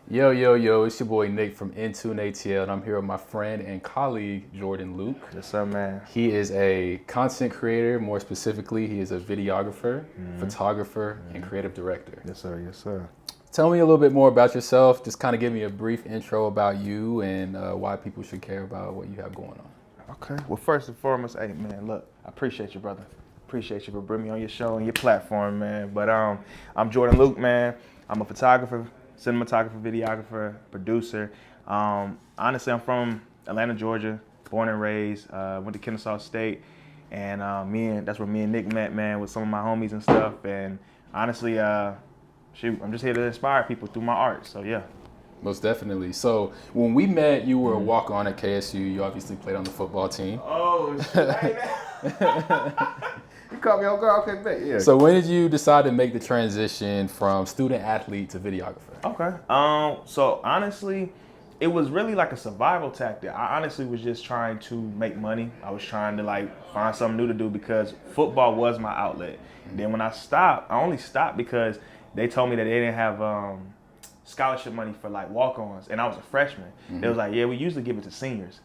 Yo, yo, yo, it's your boy Nick from Intune ATL, and I'm here with my friend and colleague, Jordan Luke. Yes, sir, man. He is a content creator. More specifically, he is a videographer, photographer, and creative director. Yes, sir. Yes, sir. Tell me a little bit more about yourself. Just kind of give me a brief intro about you and why people should care about what you have going on. Okay. Well, first and foremost, hey, man, look, I appreciate you, brother. Appreciate you for bringing me on your show and your platform, man. But I'm Jordan Luke, man. I'm a photographer, cinematographer, videographer, producer. Honestly, I'm from Atlanta, Georgia, born and raised. Went to Kennesaw State, and that's where me and Nick met, man, with some of my homies and stuff. And honestly, shoot, I'm just here to inspire people through my art. So yeah. Most definitely. So when we met, you were a walk-on at KSU. You obviously played on the football team. Oh, shit. You caught me on guard. Okay, bet. Yeah. So when did you decide to make the transition from student athlete to videographer? Okay. So honestly, it was really like a survival tactic. I honestly was just trying to make money. I was trying to like find something new to do because football was my outlet. Then when I stopped, I only stopped because they told me that they didn't have scholarship money for like walk-ons, and I was a freshman. They was like, yeah, we usually give it to seniors.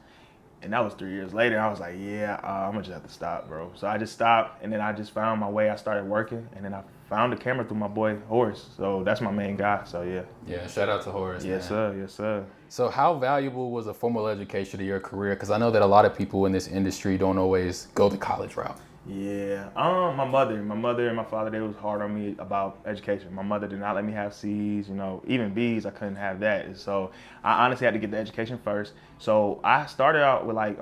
And that was 3 years later. I was like, yeah, I'm gonna just have to stop, bro. So I just stopped, and then I just found my way. I started working, and then I found the camera through my boy Horace. So that's my main guy. So yeah. Yeah, shout out to Horace. Yes, man. sir. Yes, sir. So how valuable was a formal education to your career? Because I know that a lot of people in this industry don't always go the college route. Yeah. My mother and my father, they was hard on me about education. My mother did not let me have C's, even B's, I couldn't have that. And so I honestly had to get the education first. So I started out with like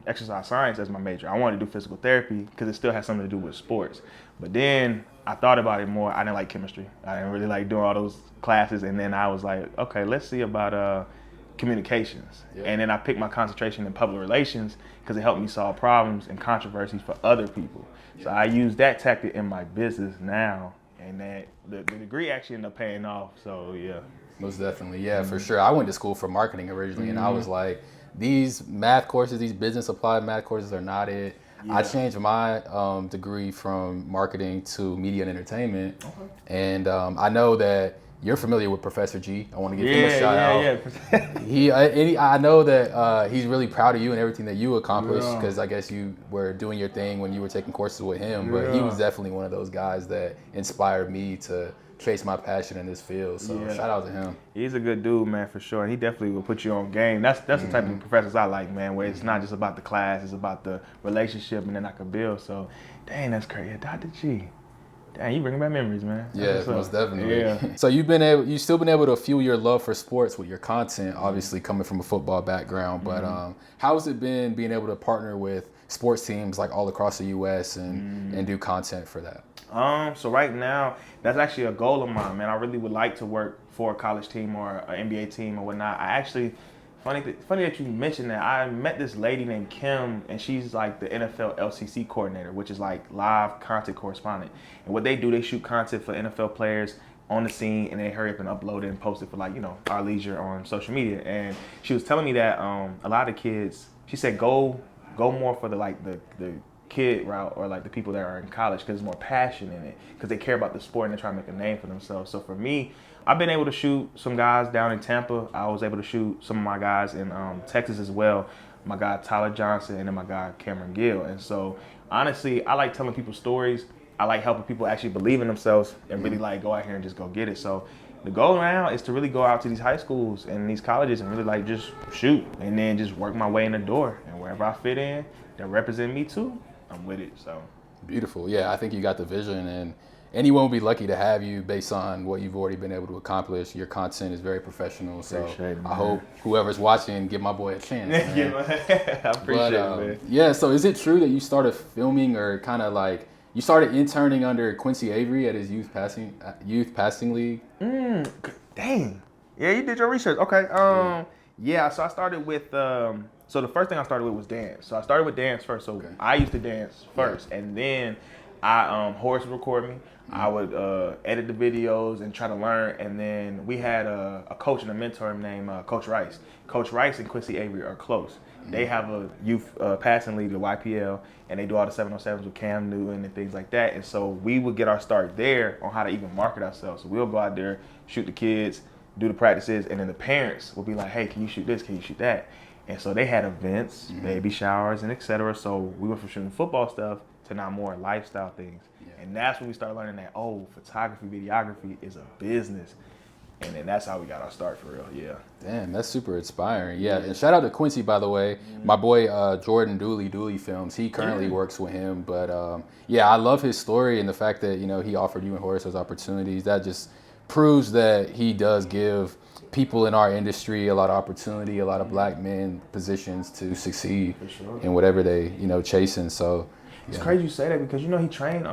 exercise science as my major. I wanted to do physical therapy because it still has something to do with sports. But then I thought about it more. I didn't like chemistry. I didn't really like doing all those classes. And then I was like, okay, let's see about communications. Yeah. And then I picked my concentration in public relations because it helped me solve problems and controversies for other people. Yeah. So I use that tactic in my business now, and that the degree actually ended up paying off. So yeah. Most definitely, yeah, for sure. I went to school for marketing originally, and I was like, these math courses, these business applied math courses are not it. Yeah. I changed my degree from marketing to media and entertainment, and I know that you're familiar with Professor G. I want to give him a shout out. I know that he's really proud of you and everything that you accomplished because I guess you were doing your thing when you were taking courses with him. But he was definitely one of those guys that inspired me to chase my passion in this field. So shout out to him. He's a good dude, man, for sure. And he definitely will put you on game. That's the type of professors I like, man, where it's not just about the class, it's about the relationship, and then I can build. So, dang, that's crazy. Dr. G. Dang, you bringing back memories, man. Yeah, most definitely. Yeah. So you've still been able to fuel your love for sports with your content, obviously coming from a football background. But how has it been being able to partner with sports teams like all across the U.S. and do content for that? So right now, that's actually a goal of mine, man. I really would like to work for a college team or an NBA team or whatnot. I actually, funny that you mentioned that. I met this lady named Kim, and she's like the NFL LCC coordinator, which is like live content correspondent. And what they do, they shoot content for NFL players on the scene, and they hurry up and upload it and post it for like, our leisure on social media. And she was telling me that a lot of kids, she said, go more for the kid route or like the people that are in college because there's more passion in it because they care about the sport and they're trying to make a name for themselves. So for me, I've been able to shoot some guys down in Tampa. I was able to shoot some of my guys in Texas as well. My guy Tyler Johnson and then my guy Cameron Gill. And so honestly, I like telling people stories. I like helping people actually believe in themselves and really like go out here and just go get it. So the goal now is to really go out to these high schools and these colleges and really like just shoot and then just work my way in the door. And wherever I fit in, that represent me too, I'm with it. So beautiful. Yeah, I think you got the vision, and anyone will be lucky to have you based on what you've already been able to accomplish. Your content is very professional, so I hope whoever's watching give my boy a chance. I appreciate it, man. Yeah, so is it true that you started filming or kind of like you started interning under Quincy Avery at his youth passing league? Dang. Yeah, you did your research. Okay. Yeah, so I started with so the first thing I started with was dance. So I started with dance first. So I used to dance first, and then Horace would record me. I would edit the videos and try to learn. And then we had a coach and a mentor named Coach Rice. Coach Rice and Quincy Avery are close. They have a youth passing league, the YPL, and they do all the 707s with Cam Newton and things like that. And so we would get our start there on how to even market ourselves. So we'll go out there, shoot the kids, do the practices, and then the parents would be like, hey, can you shoot this? Can you shoot that? And so they had events, baby showers, and etc. So we went from shooting football stuff to now more lifestyle things. Yeah. And that's when we started learning that, photography, videography is a business. And then that's how we got our start for real, yeah. Damn, that's super inspiring. Yeah, and shout out to Quincy, by the way. My boy Jordan Dooley Films, he currently works with him. But I love his story and the fact that, he offered you and Horace those opportunities. That just proves that he does give people in our industry a lot of opportunity, a lot of black men positions to succeed in whatever they, chasing. So it's crazy you say that because, he trained,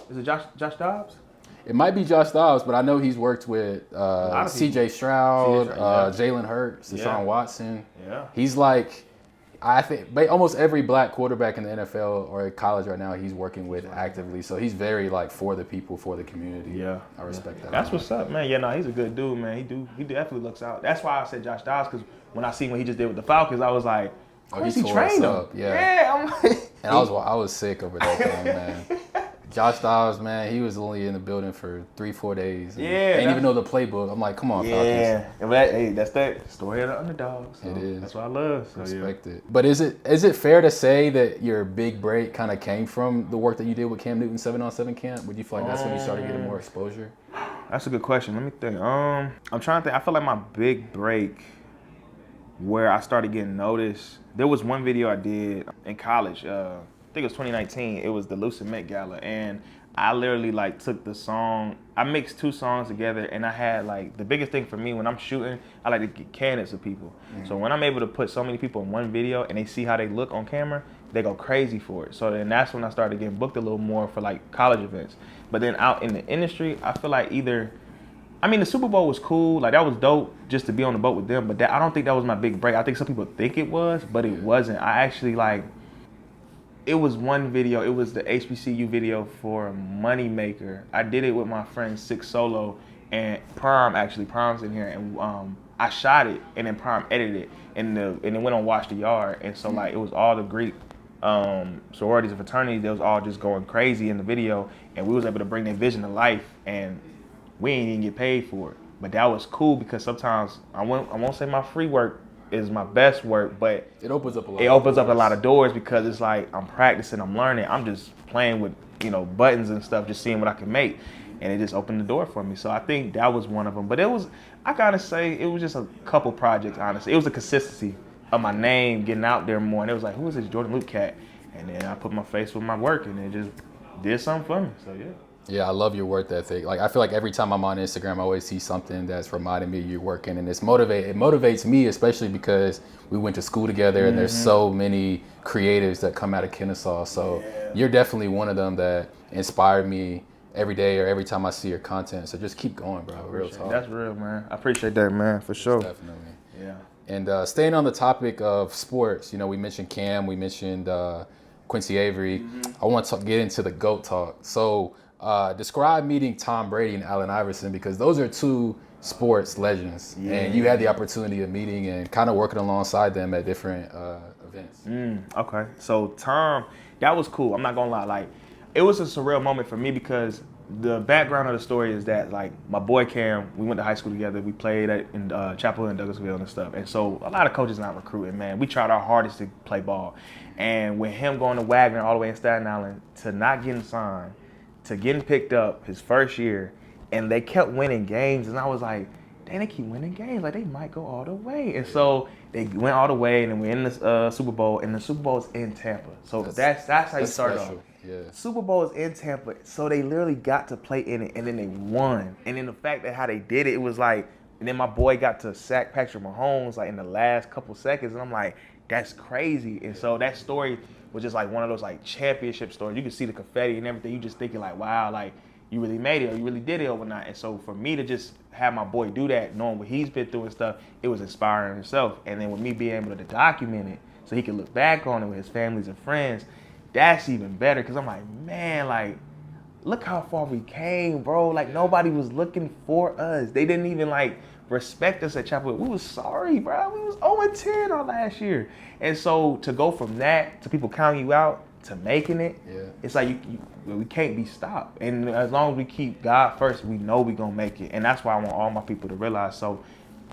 is it Josh Dobbs? It might be Josh Dobbs, but I know he's worked with C.J. Stroud, Jalen Hurts, Deshaun Watson. Yeah. He's like, I think almost every black quarterback in the NFL or college right now he's working with actively. So he's very like for the people, for the community. Yeah. I respect that. That's what's up, man. Yeah, no, he's a good dude, man. He definitely looks out. That's why I said Josh Dobbs, because when I seen what he just did with the Falcons, I was like, he trained him. Yeah, I'm like, and I was sick over that thing, man. Josh Dobbs, man, he was only in the building for 3-4 days. Ain't even know the playbook. I'm like, come on, Falcons. Yeah, that's that story of the underdog. So it is. That's what I love. So, respect it. But is it fair to say that your big break kind of came from the work that you did with Cam Newton 7-on-7 camp? Would you feel like that's when you started getting more exposure? That's a good question. Let me think. I'm trying to think. I feel like my big break where I started getting noticed, there was one video I did in college. I think it was 2019. It was the Lucid Met Gala, and I literally took the song. I mixed 2 songs together, and I had the biggest thing for me when I'm shooting, I like to get candidates of people. So when I'm able to put so many people in one video and they see how they look on camera, they go crazy for it. So then that's when I started getting booked a little more for college events. But then out in the industry, I feel like the Super Bowl was cool. That was dope just to be on the boat with them. But I don't think that was my big break. I think some people think it was, but it wasn't. I actually it was one video. It was the HBCU video for Moneymaker. I did it with my friend Six Solo and Prom's in here, and I shot it, and then Prom edited it, and it went on Watch the Yard, and so it was all the Greek sororities and fraternities. They was all just going crazy in the video, and we was able to bring their vision to life, and we ain't even get paid for it. But that was cool because sometimes I won't say my free work is my best work, but it opens up a lot of doors because it's I'm practicing, I'm learning, I'm just playing with buttons and stuff, just seeing what I can make, and it just opened the door for me. So I think that was one of them. But I gotta say, it was just a couple projects. Honestly, it was the consistency of my name getting out there more, and it was who is this Jordan Luke cat? And then I put my face with my work, and it just did something for me. So yeah. Yeah, I love your work ethic. I feel like every time I'm on Instagram, I always see something that's reminding me of you working, and it motivates me, especially because we went to school together, and there's so many creatives that come out of Kennesaw. So you're definitely one of them that inspired me every day or every time I see your content. So just keep going, bro. Real talk. That's real, man. I appreciate that, man, for sure. Definitely. Yeah. And staying on the topic of sports, we mentioned Cam, we mentioned Quincy Avery. I want to get into the GOAT talk. So describe meeting Tom Brady and Allen Iverson, because those are 2 sports legends, and you had the opportunity of meeting and kind of working alongside them at different events. Okay, so Tom, that was cool. I'm not gonna lie, it was a surreal moment for me because the background of the story is that my boy Cam, we went to high school together. We played in Chapel Hill and Douglasville and stuff, and so a lot of coaches not recruiting. Man, we tried our hardest to play ball, and with him going to Wagner all the way in Staten Island to not getting signed, to getting picked up his first year, and they kept winning games, and I was like, dang, they keep winning games, they might go all the way. And so they went all the way, and then we're in the Super Bowl, and the Super Bowl is in Tampa. So that's how you start off. Yeah. Super Bowl is in Tampa, so they literally got to play in it, and then they won. And then the fact that how they did it, it was and then my boy got to sack Patrick Mahomes in the last couple seconds, and I'm like, that's crazy. And so that story was just one of those championship stories. You can see the confetti and everything. You just thinking wow, you really made it, or you really did it overnight. And so for me to just have my boy do that, knowing what he's been through and stuff, it was inspiring himself. And then with me being able to document it so he could look back on it with his families and friends, that's even better. Cause I'm like, man, look how far we came, bro. Nobody was looking for us. They didn't even respect us at Chapel Hill. We was sorry, bro. We was 0-10 our last year. And so to go from that to people counting you out, to making it, Yeah. it's like we can't be stopped. And as long as we keep God first, we know we gonna make it. And that's why I want all my people to realize. So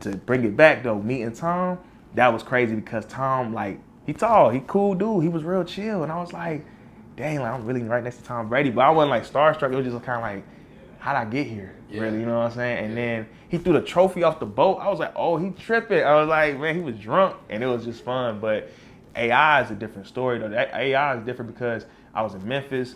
to bring it back though, meeting Tom, that was crazy because Tom, like, he tall, he cool dude, he was real chill. And I was like, dang, like I'm really right next to Tom Brady. But I wasn't like starstruck, it was just kind of like, how'd I get here? Yeah. Really, you know what I'm saying? And then he threw the trophy off the boat. I was like, oh, he tripping. I was like, man, he was drunk. And it was just fun. But AI is a different story though. That AI is different because I was in Memphis.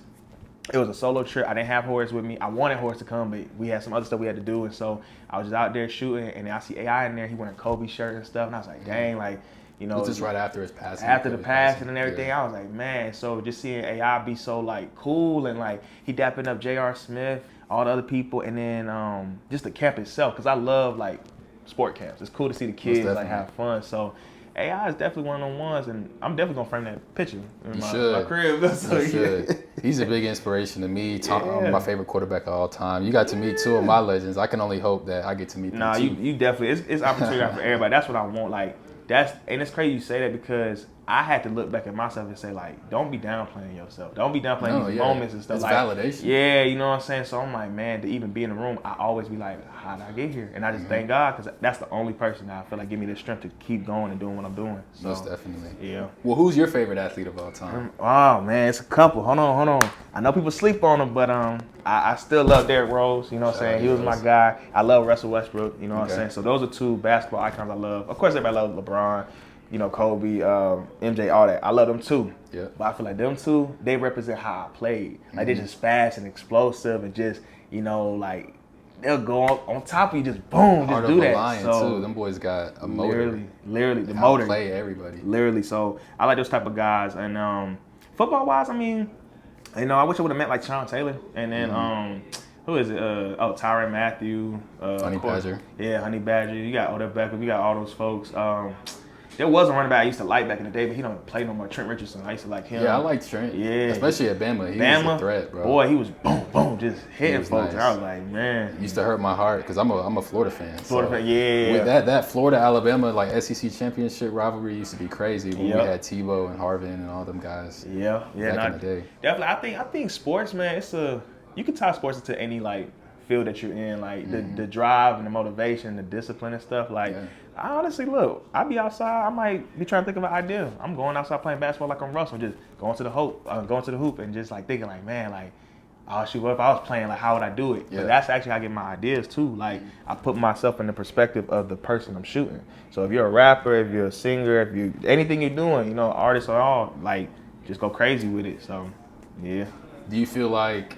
It was a solo trip. I didn't have Horace with me. I wanted Horace to come, but we had some other stuff we had to do. And so I was just out there shooting, and then I see AI in there. He wearing a Kobe shirt and stuff. And I was like, dang, like, you know. It was just right after his passing. After the passing and everything, yeah. I was like, man. So just seeing AI be so, like, cool, and, like, he dapping up J.R. Smith, all the other people, and then just the camp itself, because I love, like, sport camps. It's cool to see the kids, like, have fun. So AI is definitely one of them ones, and I'm definitely gonna frame that picture in my crib. So, you should. He's a big inspiration to me. Tom, my favorite quarterback of all time. You got to meet two of my legends. I can only hope that I get to meet them too. You definitely. It's opportunity for everybody. That's what I want. Like and it's crazy you say that because I had to look back at myself and say, like, don't be downplaying yourself. Don't be downplaying these moments and stuff. It's like validation. Yeah, you know what I'm saying? So I'm like, man, to even be in the room, I always be like, how did I get here? And I just thank God because that's the only person that I feel like give me the strength to keep going and doing what I'm doing. So, most definitely. Yeah. Well, who's your favorite athlete of all time? Oh, man, it's a couple. Hold on. I know people sleep on him, but I still love Derrick Rose. You know what I'm saying? He was my guy. I love Russell Westbrook. You know what I'm saying? So those are two basketball icons I love. Of course, everybody loves LeBron. You know, Kobe, MJ, all that. I love them too. Yeah. But I feel like them two, they represent how I played. Like, they're just fast and explosive and just, you know, like, they'll go on top of you, just boom, Heart just do that. Lion So too. Them boys got a motor. Literally, the motor. Play everybody. Literally. So I like those type of guys. And football-wise, I mean, you know, I wish I would have met, like, Sean Taylor. And then, who is it? Tyrann Mathieu. Honey Badger. Yeah, Honey Badger. You got Odell Beckham. You got all those folks. There was a running back I used to like back in the day, but he don't play no more. Trent Richardson. I used to like him. Yeah, I like Trent. Yeah. Especially at Bama. He was a threat, bro. Boy, he was boom, boom, just hitting folks. Nice. I was like, man. It used to hurt my heart because I'm a Florida fan. Florida fan, yeah. With that Florida-Alabama, like, SEC championship rivalry used to be crazy when we had Tebow and Harvin and all them guys. Yeah. Back in the day. Definitely. I think sports, man, you can tie sports into any, like, field that you're in, like the drive and the motivation, the discipline and stuff. Like, I honestly, look, I be outside, I might be trying to think of an idea. I'm going outside playing basketball like I'm Russell, just going to the hoop and just, like, thinking, like, man, like, oh shoot, what if I was playing? Like, how would I do it? But that's actually how I get my ideas too. Like, I put myself in the perspective of the person I'm shooting. So if you're a rapper, if you're a singer, if you anything you're doing, you know, artists or all, like, just go crazy with it. So, yeah. Do you feel like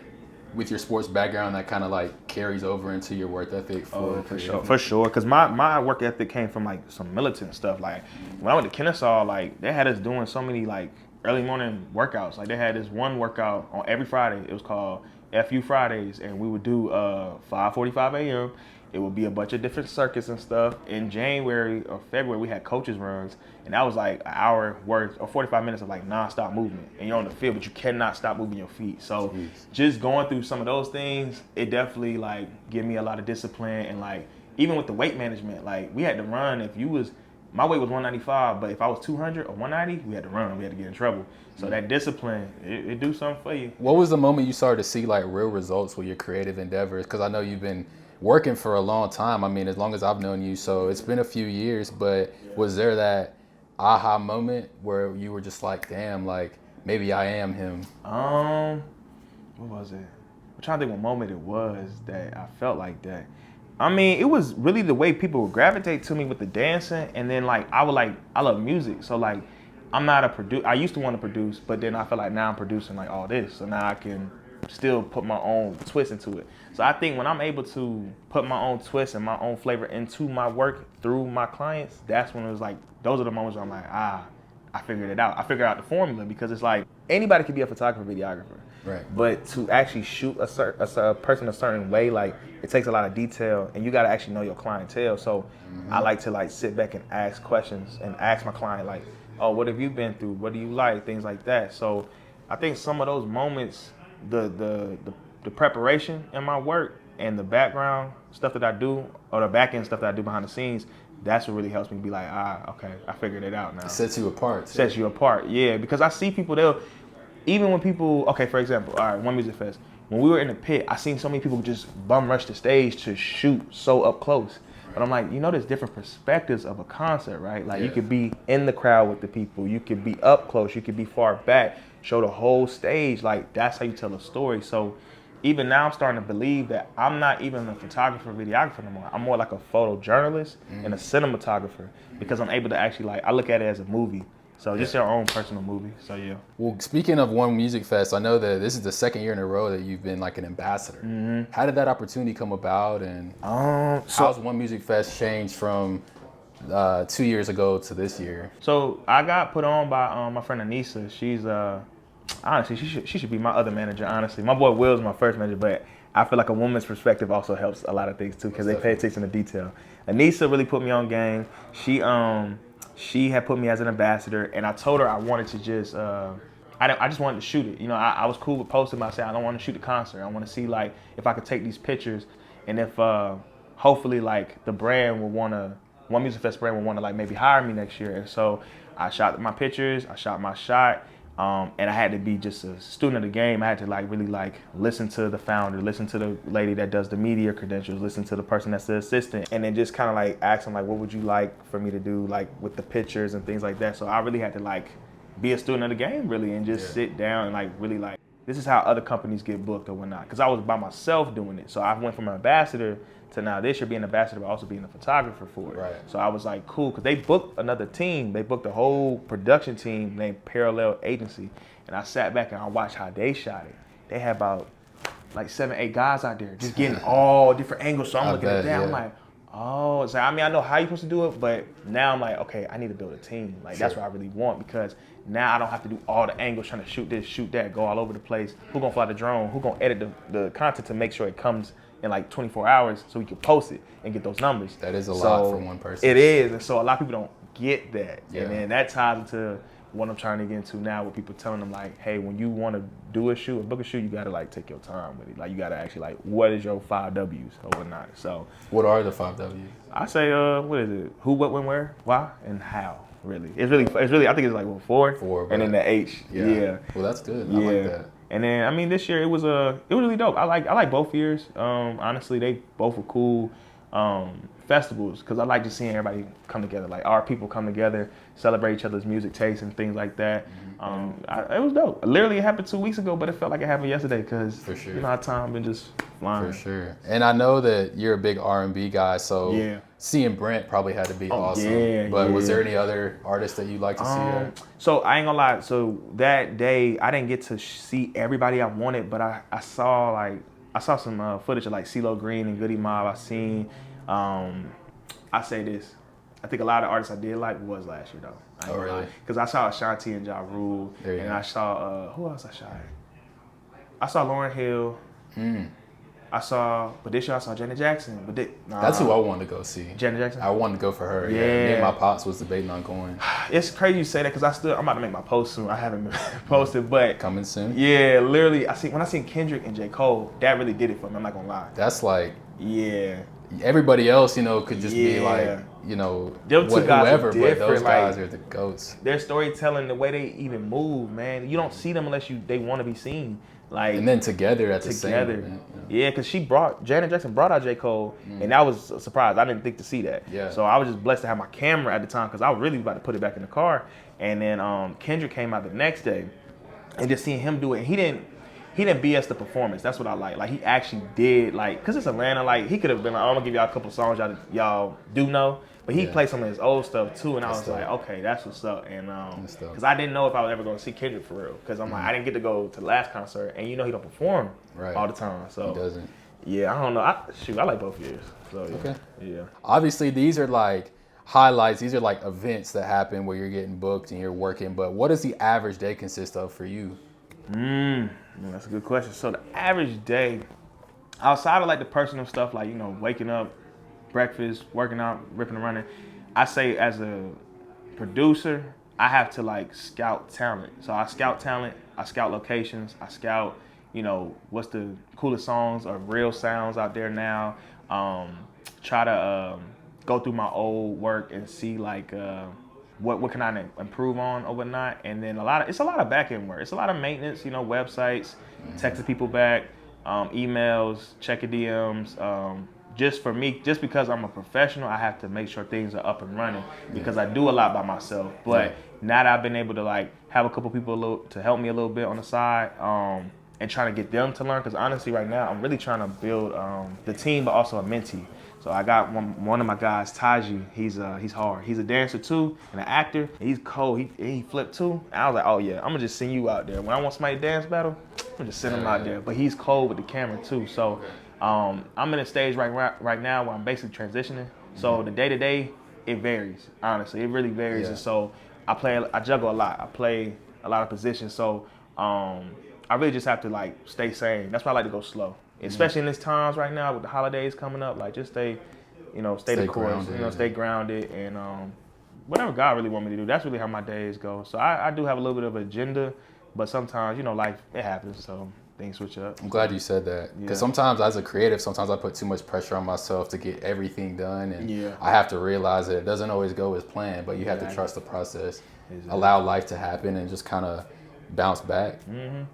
with your sports background that kind of, like, carries over into your work ethic? For sure. Because my work ethic came from, like, some militant stuff. Like, when I went to Kennesaw, like, they had us doing so many, like, early morning workouts. Like, they had this one workout on every Friday. It was called FU Fridays, and we would do 5:45 a.m. It would be a bunch of different circuits and stuff. In January or February, we had coaches runs, and that was like an hour worth or 45 minutes of, like, nonstop movement. And you're on the field, but you cannot stop moving your feet. So just going through some of those things, it definitely, like, gave me a lot of discipline. And, like, even with the weight management, like, we had to run. My weight was 195, but if I was 200 or 190, we had to run. We had to get in trouble. So that discipline, it do something for you. What was the moment you started to see, like, real results with your creative endeavors? Because I know you've been working for a long time. I mean, as long as I've known you, so it's been a few years. But was there that aha moment where you were just like, damn, like, maybe I am him? What was it? I'm trying to think what moment it was that I felt like that. I mean, it was really the way people would gravitate to me with the dancing, and then, like, I love music, so, like, I'm not a producer. I used to want to produce, but then I feel like now I'm producing, like, all this, so now I can still put my own twist into it. So I think when I'm able to put my own twist and my own flavor into my work through my clients, that's when it was like, those are the moments where I'm like, I figured it out. I figured out the formula, because it's like anybody can be a photographer, videographer. Right. But to actually shoot a person a certain way, like, it takes a lot of detail, and you got to actually know your clientele. So I like to, like, sit back and ask questions and ask my client, like, oh, what have you been through? What do you like? Things like that. So I think some of those moments, the preparation in my work and the background stuff that I do, or the back end stuff that I do behind the scenes, that's what really helps me be like, okay, I figured it out now. It sets you apart. Sets you apart, yeah. Because I see people, even when people, okay, for example, all right, one music fest. When we were in the pit, I seen so many people just bum rush the stage to shoot so up close. But I'm like, there's different perspectives of a concert, right? Like you could be in the crowd with the people, you could be up close, you could be far back, show the whole stage. Like that's how you tell a story. So even now I'm starting to believe that I'm not even a photographer, videographer no more. I'm more like a photojournalist and a cinematographer because I'm able to actually I look at it as a movie. So just your own personal movie. So yeah. Well, speaking of One Music Fest, I know that this is the second year in a row that you've been like an ambassador. Mm-hmm. How did that opportunity come about, and how's One Music Fest changed from 2 years ago to this year? So I got put on by my friend Anissa. She's honestly she should be my other manager. Honestly, my boy Will's my first manager, but I feel like a woman's perspective also helps a lot of things too because they pay attention to detail. Anissa really put me on game. She had put me as an ambassador, and I told her I wanted to just, I just wanted to shoot it. I was cool with posting, but I said I don't want to shoot the concert. I want to see if I could take these pictures, and if hopefully the brand will want to, One Music Fest brand will want to maybe hire me next year. And so I shot my pictures, I shot my shot, and I had to be just a student of the game. I had to really listen to the founder, listen to the lady that does the media credentials, listen to the person that's the assistant, and then just kind of ask them what would you like for me to do with the pictures and things like that. So I really had to be a student of the game really and just sit down and really this is how other companies get booked or whatnot. Because I was by myself doing it. So I went from an ambassador to now this year being an ambassador, but also being a photographer for it. Right. So I was cool, because they booked another team. They booked a whole production team named Parallel Agency. And I sat back and I watched how they shot it. They had about 7, 8 guys out there just getting all different angles. So I'm looking at that, I'm like, oh, so I know how you're supposed to do it, but now I'm like, okay, I need to build a team. That's what I really want, because now I don't have to do all the angles, trying to shoot this, shoot that, go all over the place. Who gonna fly the drone? Who gonna edit the content to make sure it comes in 24 hours so we can post it and get those numbers? That is a lot for one person. It is, and so a lot of people don't get that. Yeah. And then that ties into what I'm trying to get into now, with people telling them hey, when you want to do a shoot or book a shoot, you gotta take your time with it. You gotta actually what is your 5 W's or whatnot. So what are the 5 W's? I say what is it? Who, what, when, where, why, and how. Really, it's really. I think it's 4, and then the H. Yeah. Well, that's good. I like that. And then this year it was really dope. I like both years. Honestly, they both were cool festivals, because I like just seeing everybody come together. Our people come together, celebrate each other's music tastes and things like that. It was dope. Literally, it happened 2 weeks ago, but it felt like it happened yesterday, because for sure, how time been just flying. For sure. And I know that you're a big R&B guy, so seeing Brent probably had to be awesome. Yeah, but was there any other artists that you'd like to see there? So I ain't gonna lie. So that day, I didn't get to see everybody I wanted, but I saw some footage of CeeLo Green and Goody Mob. I seen. I say this. I think a lot of artists I did was last year though. Oh really? Because I saw Ashanti and Ja Rule, and I saw who else I shot? I saw Lauryn Hill. But this year I saw Janet Jackson. But that's who I wanted to go see. Janet Jackson. I wanted to go for her. Yeah. Me and my pops was debating on going. It's crazy you say that, because I'm about to make my post soon. I haven't posted, but coming soon. Yeah, literally. When I seen Kendrick and J. Cole, that really did it for me. I'm not gonna lie. That's yeah. Everybody else, could just be whoever, but those guys are the GOATs. Their storytelling, the way they even move, man, you don't see them unless they want to be seen. And then together at the same event. Yeah, because Janet Jackson brought out J. Cole, and that was a surprise. I didn't think to see that. Yeah. So I was just blessed to have my camera at the time, because I was really about to put it back in the car. And then Kendrick came out the next day, and just seeing him do it, he didn't BS the performance. That's what I like. He actually did, because it's Atlanta. He could have been I'm gonna give y'all a couple songs y'all do know, but he played some of his old stuff too, and I was okay, that's what's up. And because I didn't know if I was ever gonna see Kendrick for real, because I didn't get to go to the last concert, and he don't perform all the time. So he doesn't. Yeah, I don't know. I like both years. So okay. Yeah. Obviously, these are highlights. These are events that happen where you're getting booked and you're working. But what does the average day consist of for you? That's a good question. So the average day, outside of the personal stuff, waking up, breakfast, working out, ripping and running, I say as a producer, I have to scout talent. So I scout talent, I scout locations, I scout, what's the coolest songs or real sounds out there now. Try to go through my old work and see what can I improve on or whatnot. And then it's a lot of back end work. It's a lot of maintenance, you know, websites, texting people back, emails, checking DMs. Just for me, just because I'm a professional, I have to make sure things are up and running because I do a lot by myself. But now that I've been able to like have a couple people to help me a little bit on the side, and trying to get them to learn, because honestly right now I'm really trying to build the team, but also a mentee. So I got one of my guys, Taji. He's hard. He's a dancer too and an actor. He's cold. He flipped too. And I was like, oh yeah, I'm gonna just send you out there. When I want somebody to dance battle, I'm gonna just send him out there. But he's cold with the camera too. So I'm in a stage right now where I'm basically transitioning. So the day to day, it varies. Honestly, it really varies. And so I juggle a lot. I play a lot of positions. So I really just have to like stay sane. That's why I like to go slow, especially in these times right now with the holidays coming up. Like just stay the course, grounded, stay grounded, and whatever God really want me to do. That's really how my days go. So I do have a little bit of agenda, but sometimes life it happens. So things switch up. I'm glad you said that because sometimes as a creative, sometimes I put too much pressure on myself to get everything done, and I have to realize that it doesn't always go as planned. But you have to trust the process, allow life to happen, and just kind of bounce back.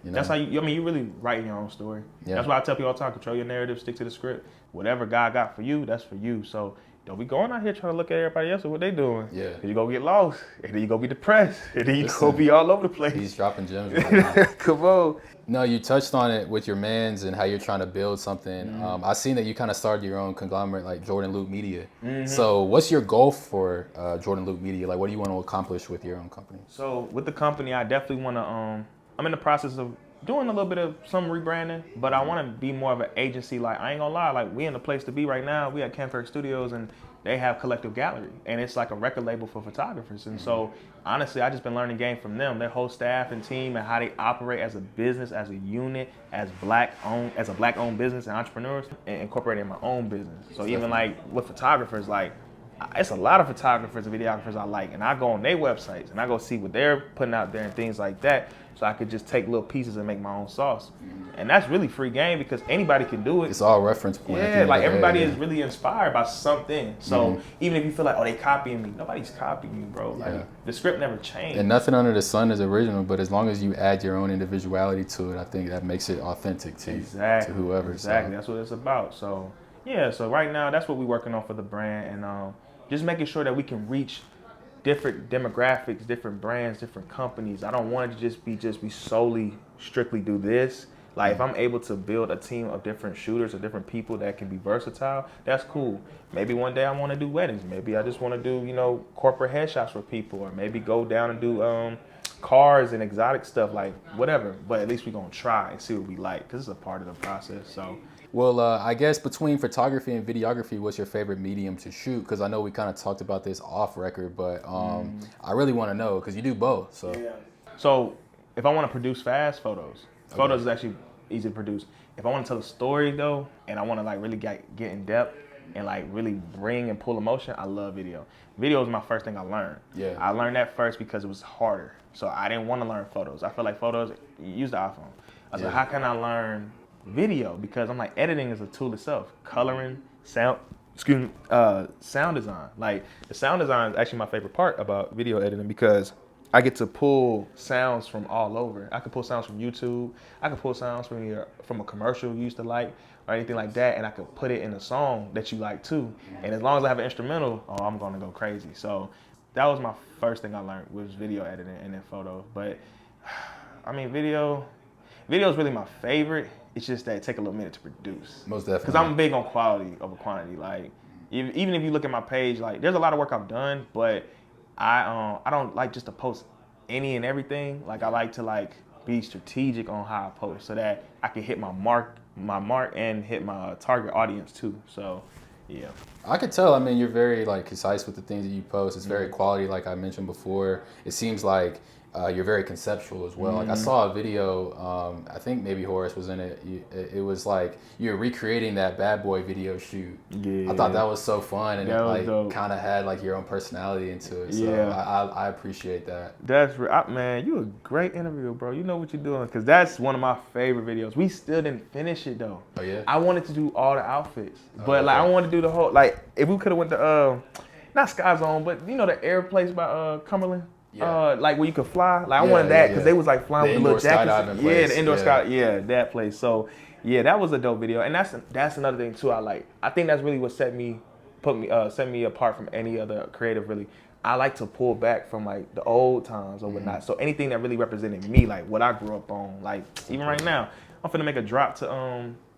That's how you really writing your own story. That's why I tell people all the time, control your narrative, stick to the script. Whatever God got for you, that's for you. So don't be going out here trying to look at everybody else and what they doing. Cause you go get lost, and then you go be depressed, and then you go be all over the place. He's dropping gems right now. Come on. No, you touched on it with your mans and how you're trying to build something. I seen that you kind of started your own conglomerate like Jordan Luke Media. So what's your goal for Jordan Luke Media? Like what do you want to accomplish with your own company? So with the company, I definitely want to, I'm in the process of doing a little bit of some rebranding, but I want to be more of an agency. Like I ain't gonna lie, like we in the place to be right now. We at Kirk Studios and they have Collective Gallery, and it's like a record label for photographers. And so honestly, I just been learning game from them, their whole staff and team, and how they operate as a business, as a unit, as a black-owned business and entrepreneurs, and incorporating my own business. So even like with photographers, like it's a lot of photographers and videographers I like, and I go on their websites and I go see what they're putting out there and things like that, so I could just take little pieces and make my own sauce. And that's really free game because anybody can do it. It's all reference point. Yeah, like everybody is really inspired by something. So even if you feel like, oh, they copying me, nobody's copying you, bro. Like the script never changed. And nothing under the sun is original, but as long as you add your own individuality to it, I think that makes it authentic to to whoever. Exactly, that's what it's about. So yeah, so right now that's what we're working on for the brand, and just making sure that we can reach different demographics, different brands, different companies. I don't want it to just be solely strictly do this. Like if I'm able to build a team of different shooters or different people that can be versatile, that's cool. Maybe one day I want to do weddings. Maybe I just want to do, corporate headshots for people, or maybe go down and do cars and exotic stuff, like whatever. But at least we're going to try and see what we like, because it's a part of the process. So. Well, I guess between photography and videography, what's your favorite medium to shoot? Because I know we kind of talked about this off record, but I really want to know because you do both. So if I want to produce fast photos is actually easy to produce. If I want to tell a story though, and I want to like really get in depth and like really bring and pull emotion, I love video. Video was my first thing I learned. I learned that first because it was harder. So I didn't want to learn photos. I feel like photos, you use the iPhone. I was like, how can I learn video? Because I'm like, editing is a tool itself. Coloring, sound design. Like the sound design is actually my favorite part about video editing because I get to pull sounds from all over. I can pull sounds from YouTube. I can pull sounds from a commercial you used to like or anything like that, and I could put it in a song that you like too. And as long as I have an instrumental, I'm gonna go crazy. So that was my first thing I learned was video editing and then photo. But I mean, video is really my favorite. It's just that it take a little minute to produce. Most definitely. Because I'm big on quality over quantity. Like even if you look at my page, like there's a lot of work I've done, but I don't like just to post any and everything. Like I like to like be strategic on how I post so that I can hit my mark and hit my target audience too. So yeah. I could tell. I mean, you're very like concise with the things that you post. It's very quality, like I mentioned before. It seems like you're very conceptual as well. Like I saw a video, I think maybe Horace was in it. It was like you're recreating that Bad Boy video shoot. I thought that was so fun, and it like kind of had like your own personality into it. So I appreciate that. That's man, you a great interviewer, bro. You know what you're doing, because that's one of my favorite videos. We still didn't finish it though. Oh yeah. I wanted to do all the outfits, but like I wanted to do the whole, like if we could have went to not Sky Zone, but you know the air place by Cumberland. Yeah. Like where you could fly. Like I Yeah, wanted that because yeah. they was like flying The with the little indoor jackets. skydiving Yeah, place. the indoor Yeah. sky. Yeah, that place. So yeah, that was a dope video, and that's another thing too. I like. I think that's really what set me apart from any other creative. Really, I like to pull back from like the old times or whatnot. So anything that really represented me, like what I grew up on, like even right now, I'm finna make a drop to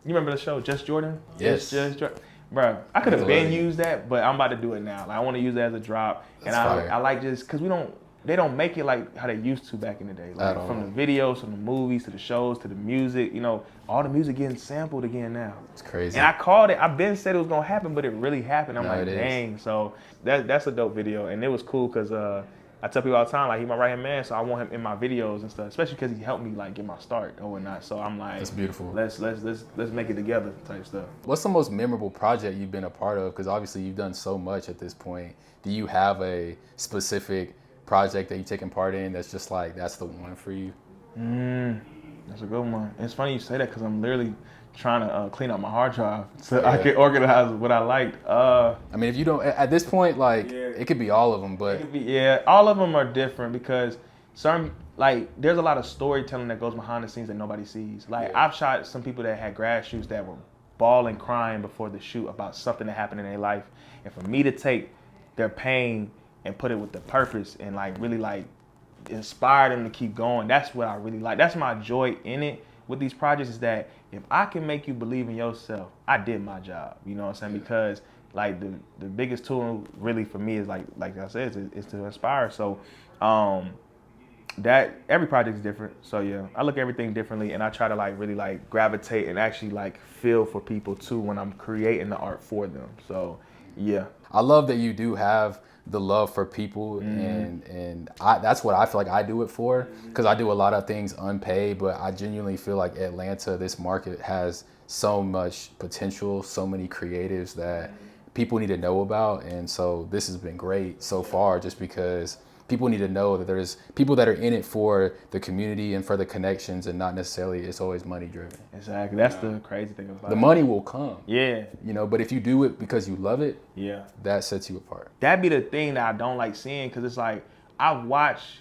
You remember the show Just Jordan? Yes. Just Jordan. Bro, I could have Absolutely. been used that, but I'm about to do it now. Like I want to use that as a drop, That's and fire. I like just because they don't make it like how they used to back in the day. Like from the videos, from the movies, to the shows, to the music, you know, all the music getting sampled again now. It's crazy. And I called it. I've been said it was gonna happen, but it really happened. I'm like, it is. dang. So that's a dope video, and it was cool because I tell people all the time, like, he's my right hand man, so I want him in my videos and stuff, especially because he helped me like get my start or whatnot. So I'm like, That's beautiful. Let's make it together type stuff. What's the most memorable project you've been a part of? Because obviously you've done so much at this point. Do you have a specific project that you've taken part in that's just like, that's the one for you? That's a good one. It's funny you say that because I'm literally trying to clean up my hard drive so I can organize what I liked. I mean, if you don't, at this point, like, it could be all of them, but... all of them are different because there's a lot of storytelling that goes behind the scenes that nobody sees. Like, I've shot some people that had grad shoots that were bawling, crying before the shoot about something that happened in their life. And for me to take their pain and put it with the purpose and, like, really, like, inspire them to keep going, that's what I really like. That's my joy in it with these projects, is that if I can make you believe in yourself, I did my job. You know what I'm saying? Because like the biggest tool really for me is like I said, is to inspire. So that every project is different. So yeah, I look at everything differently, and I try to like really like gravitate and actually like feel for people too when I'm creating the art for them. So yeah, I love that you do have the love for people, and that's what I feel like I do it for, because I do a lot of things unpaid, but I genuinely feel like Atlanta, this market, has so much potential, so many creatives that people need to know about. And so this has been great so far, just because people need to know that there's people that are in it for the community and for the connections, and not necessarily it's always money driven. Exactly. That's the crazy thing about it. The money will come. Yeah. You know, but if you do it because you love it, yeah, that sets you apart. That'd be the thing that I don't like seeing, because it's like I watch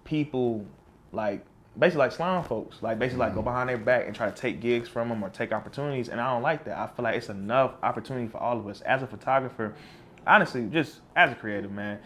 people like basically like slime folks, like basically like go behind their back and try to take gigs from them or take opportunities, and I don't like that. I feel like it's enough opportunity for all of us. As a photographer, honestly, just as a creative, man,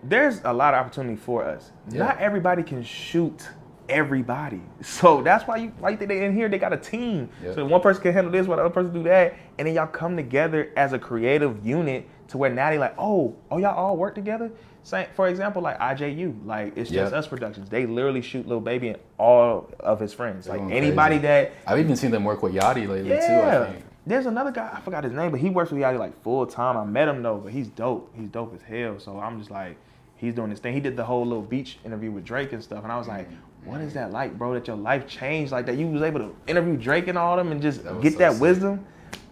there's a lot of opportunity for us. Yeah. Not everybody can shoot everybody. So that's why you think they in here, they got a team. Yep. So one person can handle this, one other person do that, and then y'all come together as a creative unit to where now they like, oh, y'all all work together? Same, for example, like IJU, like It's Just Us Productions. They literally shoot Lil Baby and all of his friends. Like anybody that... I've even seen them work with Yachty lately too, I think. There's another guy, I forgot his name, but he works with Yachty like full time. I met him though, but he's dope. He's dope as hell. So I'm just like, he's doing this thing. He did the whole little beach interview with Drake and stuff. And I was like, what is that like, bro, that your life changed like that? You was able to interview Drake and all them and just get that wisdom?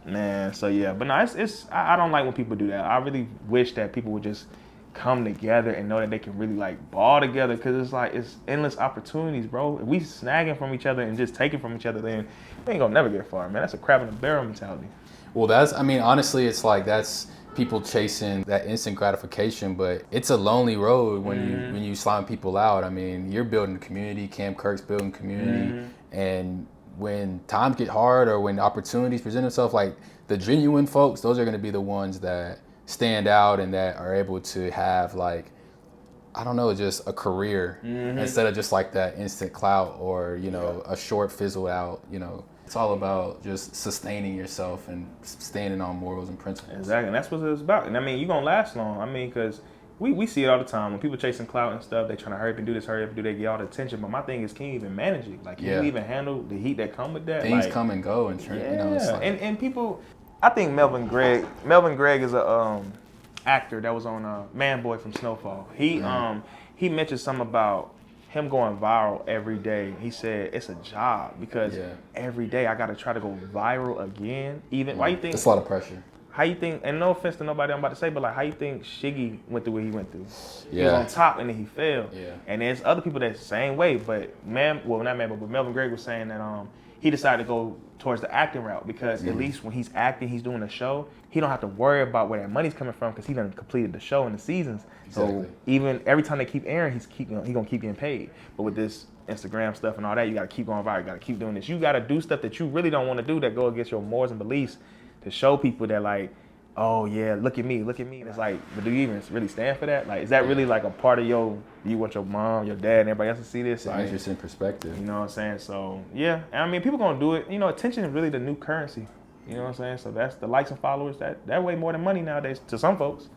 Man, so yeah. But no, I don't like when people do that. I really wish that people would just come together and know that they can really like ball together, because it's like, it's endless opportunities, bro. If we snagging from each other and just taking from each other, then we ain't gonna never get far, man. That's a crab in a barrel mentality. Well, honestly, it's like that's people chasing that instant gratification, but it's a lonely road when you slime people out. I mean, you're building a community, Kirk's building community, and when times get hard or when opportunities present themselves, like the genuine folks, those are going to be the ones that stand out and that are able to have like, I don't know, just a career instead of just like that instant clout or, you know, a short fizzle out, you know. It's all about just sustaining yourself and standing on morals and principles. Exactly, and that's what it's about. And I mean, you're going to last long. I mean, because we see it all the time. When people chasing clout and stuff, they trying to hurry up and do this, hurry up and do that, get all the attention. But my thing is, can you even manage it? Like, can you even handle the heat that come with that? Things like, come and go. And, you know, it's like... and people, I think Melvin Gregg is a actor that was on Man Boy from Snowfall. He mentioned something about him going viral every day. He said it's a job, because every day I got to try to go viral again. Even why you think it's a lot of pressure? How you think, and no offense to nobody I'm about to say, but like, how you think Shiggy went through what he went through? Yeah. He was on top and then he failed. Yeah. And there's other people that's the same way, but Melvin Gregg was saying that he decided to go towards the acting route, because at least when he's acting, he's doing a show, he don't have to worry about where that money's coming from because he done completed the show and the seasons. Exactly. So even every time they keep airing, he gonna keep getting paid. But with this Instagram stuff and all that, you gotta keep going viral. You gotta keep doing this. You gotta do stuff that you really don't want to do that go against your morals and beliefs to show people that like, oh yeah, look at me. And it's like, but do you even really stand for that? Like, is that really like a part of you want your mom, your dad, and everybody else to see this? It's an interesting perspective. You know what I'm saying? So yeah, and I mean, people gonna do it. You know, attention is really the new currency. You know what I'm saying? So that's the likes and followers. That way more than money nowadays to some folks.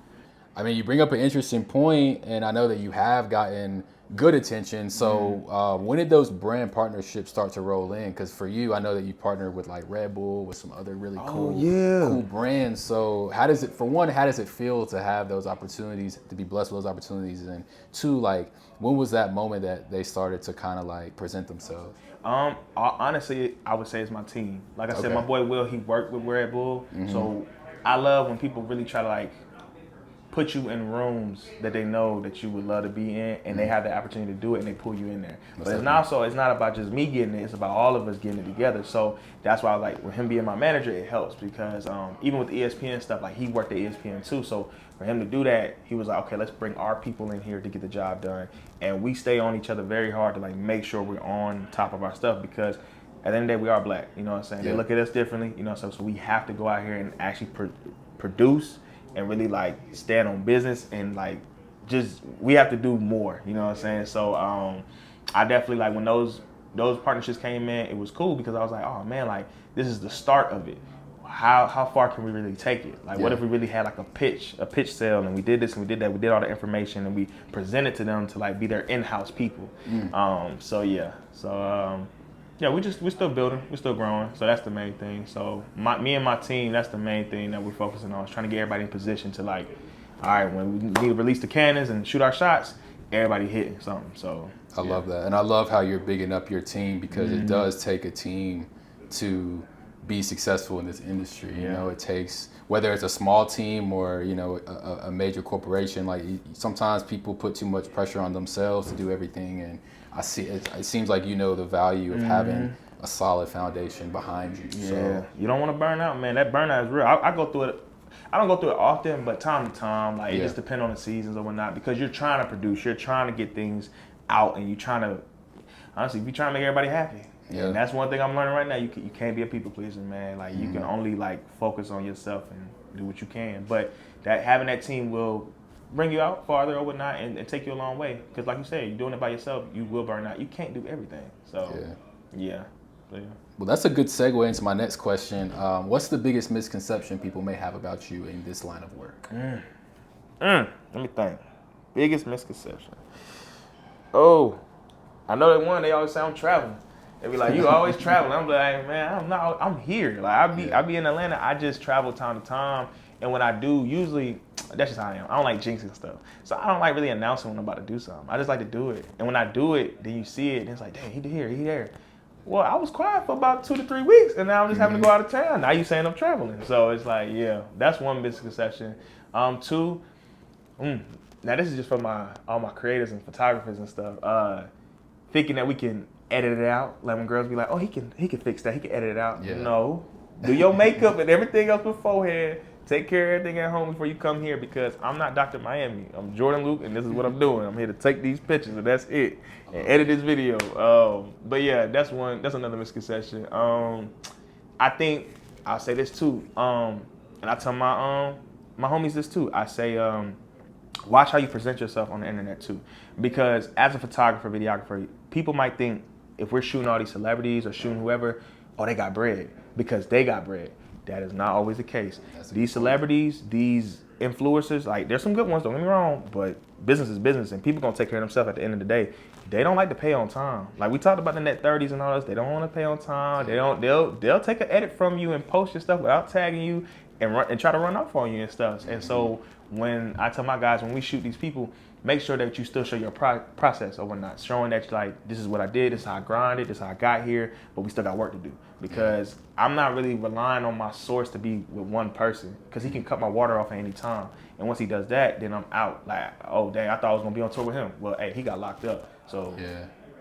I mean, you bring up an interesting point, and I know that you have gotten good attention. So when did those brand partnerships start to roll in? Because for you, I know that you partnered with like Red Bull, with some other really cool brands. So how does it feel to have those opportunities, to be blessed with those opportunities? And two, like, when was that moment that they started to kind of like present themselves? Honestly, I would say it's my team. Like I said, my boy Will, he worked with Red Bull. So I love when people really try to like put you in rooms that they know that you would love to be in, and they have the opportunity to do it, and they pull you in there. But it's not about just me getting it, it's about all of us getting it together. So that's why, like, with him being my manager, it helps because even with ESPN stuff, like, he worked at ESPN too. So for him to do that, he was like, okay, let's bring our people in here to get the job done. And we stay on each other very hard to like make sure we're on top of our stuff, because at the end of the day, we are black. You know what I'm saying? They look at us differently. You know, so we have to go out here and actually produce and really like stand on business, and like just we have to do more. You know what I'm saying? So I definitely, like, when those partnerships came in, it was cool because I was like, oh man, like this is the start of it. How far can we really take it? Like, what if we really had like a pitch sale, and we did this and we did that, we did all the information, and we presented to them to like be their in-house people. Yeah, we're still building, we're still growing, so that's the main thing. So me and my team, that's the main thing that we're focusing on, is trying to get everybody in position to like, all right, when we need to release the cannons and shoot our shots, everybody hitting something. So I love that, and I love how you're bigging up your team, because it does take a team to be successful in this industry. You know, it takes, whether it's a small team or, you know, a major corporation. Like, sometimes people put too much pressure on themselves to do everything, and I see it seems like you know the value of having a solid foundation behind you. Yeah, so you don't want to burn out, man. That burnout is real. I go through it. I don't go through it often, but time to time, like, it just depends on the seasons or whatnot, because you're trying to produce, you're trying to get things out, and you're trying to, honestly, you're trying to make everybody happy. Yeah. And that's one thing I'm learning right now. You can't be a people pleaser, man. Like, you can only like focus on yourself and do what you can. But having that team will bring you out farther or whatnot, and take you a long way. Because like you said, you're doing it by yourself, you will burn out. You can't do everything. So yeah. Well, that's a good segue into my next question. What's the biggest misconception people may have about you in this line of work? Let me think. Biggest misconception. Oh, I know that one. They always say I'm traveling. They be like, you always traveling. I'm like, man, I'm here. Like, I be in Atlanta. I just travel time to time. And when I do, usually, that's just how I am. I don't like jinxing stuff. So I don't like really announcing when I'm about to do something. I just like to do it. And when I do it, then you see it, and it's like, dang, he here, he there. Well, I was quiet for about 2 to 3 weeks, and now I'm just having to go out of town. Now you saying I'm traveling. So it's like, yeah, that's one misconception. Two, now this is just for all my creators and photographers and stuff. Thinking that we can edit it out. Like, when girls be like, oh, he can fix that. He can edit it out. Yeah. No. Do your makeup and everything else beforehand. Take care of everything at home before you come here, because I'm not Dr. Miami. I'm Jordan Luke, and this is what I'm doing. I'm here to take these pictures, and that's it. And edit this video. But yeah, that's another misconception. I think I'll say this too. And I tell my homies this too. I say, watch how you present yourself on the internet too. Because as a photographer, videographer, people might think if we're shooting all these celebrities or shooting whoever, oh, they got bread because they got bread. That is not always the case. These celebrities, these influencers, like, there's some good ones, don't get me wrong, but business is business, and people gonna take care of themselves at the end of the day. They don't like to pay on time. Like, we talked about the net 30s and all this. They don't want to pay on time. They'll take an edit from you and post your stuff without tagging you and try to run off on you and stuff. And so when I tell my guys, when we shoot these people, make sure that you still show your process or whatnot, showing that, like, this is what I did, this is how I grinded, this is how I got here, but we still got work to do. Because I'm not really relying on my source to be with one person, because he can cut my water off at any time. And once he does that, then I'm out. Like, oh, dang, I thought I was going to be on tour with him. Well, hey, he got locked up. So